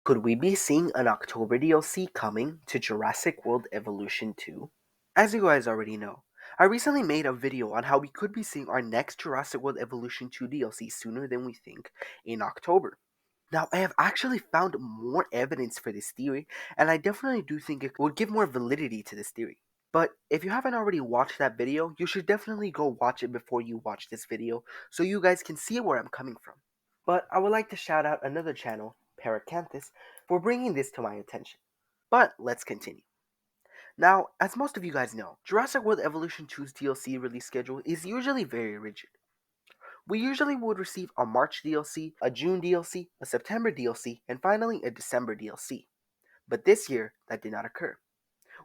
Could we be seeing an October DLC coming to Jurassic World Evolution 2? As you guys already know, I recently made a video on how we could be seeing our next Jurassic World Evolution 2 DLC sooner than we think in October. Now, I have actually found more evidence for this theory, and I definitely do think it would give more validity to this theory. But if you haven't already watched that video, you should definitely go watch it before you watch this video so you guys can see where I'm coming from. But I would like to shout out another channel, Paracanthus, for bringing this to my attention. But let's continue. Now, as most of you guys know, Jurassic World Evolution 2's DLC release schedule is usually very rigid. We usually would receive a March DLC, a June DLC, a September DLC, and finally a December DLC. But this year, that did not occur.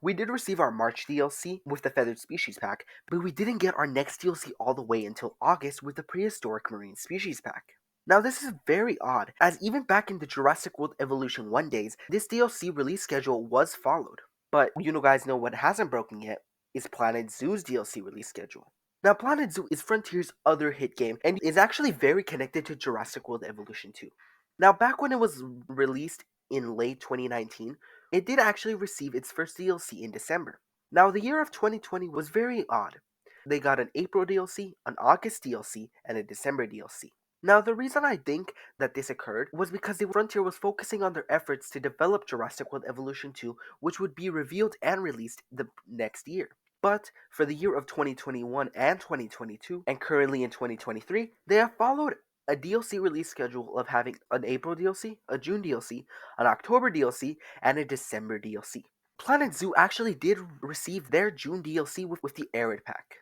We did receive our March DLC with the Feathered Species Pack, but we didn't get our next DLC all the way until August with the Prehistoric Marine Species Pack. Now this is very odd, as even back in the Jurassic World Evolution 1 days, this DLC release schedule was followed. But you guys know what hasn't broken yet is Planet Zoo's DLC release schedule. Now Planet Zoo is Frontier's other hit game and is actually very connected to Jurassic World Evolution 2. Now back when it was released in late 2019, it did actually receive its first DLC in December. Now the year of 2020 was very odd. They got an April DLC, an August DLC, and a December DLC. Now, the reason I think that this occurred was because the Frontier was focusing on their efforts to develop Jurassic World Evolution 2, which would be revealed and released the next year. But for the year of 2021 and 2022, and currently in 2023, they have followed a DLC release schedule of having an April DLC, a June DLC, an October DLC, and a December DLC. Planet Zoo actually did receive their June DLC with the Arid Pack,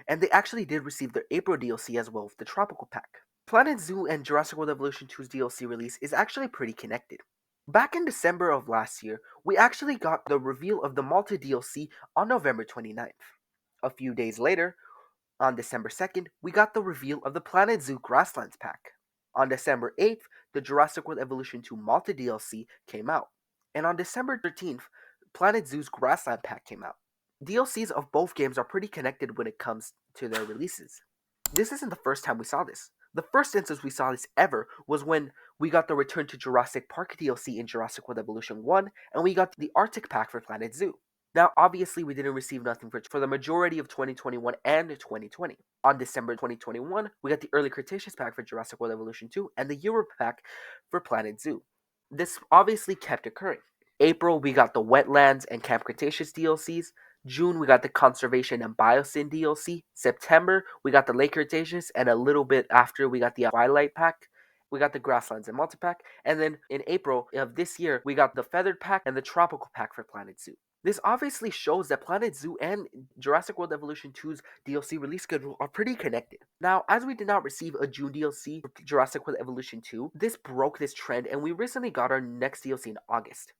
and they actually did receive their April DLC as well with the Tropical Pack. Planet Zoo and Jurassic World Evolution 2's DLC release is actually pretty connected. Back in December of last year, we actually got the reveal of the Malta DLC on November 29th. A few days later, on December 2nd, we got the reveal of the Planet Zoo Grasslands pack. On December 8th, the Jurassic World Evolution 2 Malta DLC came out. And on December 13th, Planet Zoo's Grassland pack came out. DLCs of both games are pretty connected when it comes to their releases. This isn't the first time we saw this. The first instance we saw this ever was when we got the Return to Jurassic Park DLC in Jurassic World Evolution 1, and we got the Arctic pack for Planet Zoo. Now, obviously, we didn't receive nothing for the majority of 2021 and 2020. On December 2021, we got the Early Cretaceous pack for Jurassic World Evolution 2 and the Europe pack for Planet Zoo. This obviously kept occurring. April, we got the Wetlands and Camp Cretaceous DLCs. June, we got the Conservation and Biosyn DLC. September, we got the Lake Cretaceous, and a little bit after, we got the Twilight Pack. We got the Grasslands and Multipack. And then in April of this year, we got the Feathered Pack and the Tropical Pack for Planet Zoo. This obviously shows that Planet Zoo and Jurassic World Evolution 2's DLC release schedule are pretty connected. Now, as we did not receive a June DLC for Jurassic World Evolution 2, this broke this trend, and we recently got our next DLC in August.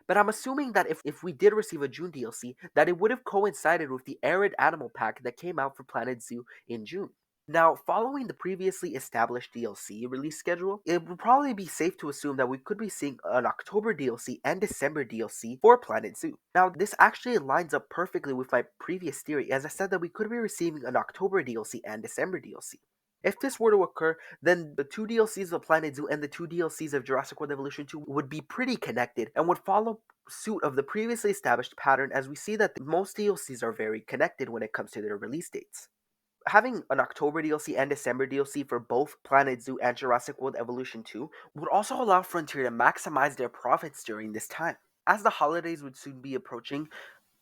But I'm assuming that if we did receive a June DLC, that it would have coincided with the Arid Animal Pack that came out for Planet Zoo in June. Now, following the previously established DLC release schedule, it would probably be safe to assume that we could be seeing an October DLC and December DLC for Planet Zoo. Now, this actually lines up perfectly with my previous theory, as I said that we could be receiving an October DLC and December DLC. If this were to occur, then the two DLCs of Planet Zoo and the two DLCs of Jurassic World Evolution 2 would be pretty connected and would follow suit of the previously established pattern, as we see that most DLCs are very connected when it comes to their release dates. Having an October DLC and December DLC for both Planet Zoo and Jurassic World Evolution 2 would also allow Frontier to maximize their profits during this time. As the holidays would soon be approaching,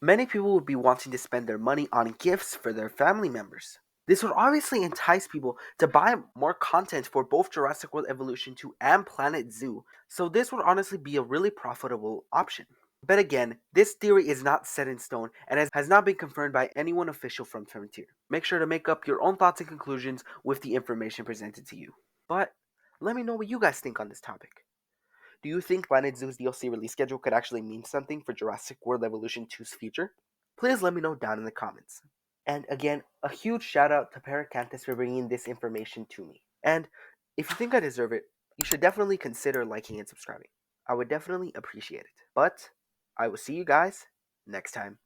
many people would be wanting to spend their money on gifts for their family members. This would obviously entice people to buy more content for both Jurassic World Evolution 2 and Planet Zoo, so this would honestly be a really profitable option. But again, this theory is not set in stone and has not been confirmed by anyone official from Frontier. Make sure to make up your own thoughts and conclusions with the information presented to you. But let me know what you guys think on this topic. Do you think Planet Zoo's DLC release schedule could actually mean something for Jurassic World Evolution 2's future? Please let me know down in the comments. And again, a huge shout out to Paracanthus for bringing this information to me. And if you think I deserve it, you should definitely consider liking and subscribing. I would definitely appreciate it. But I will see you guys next time.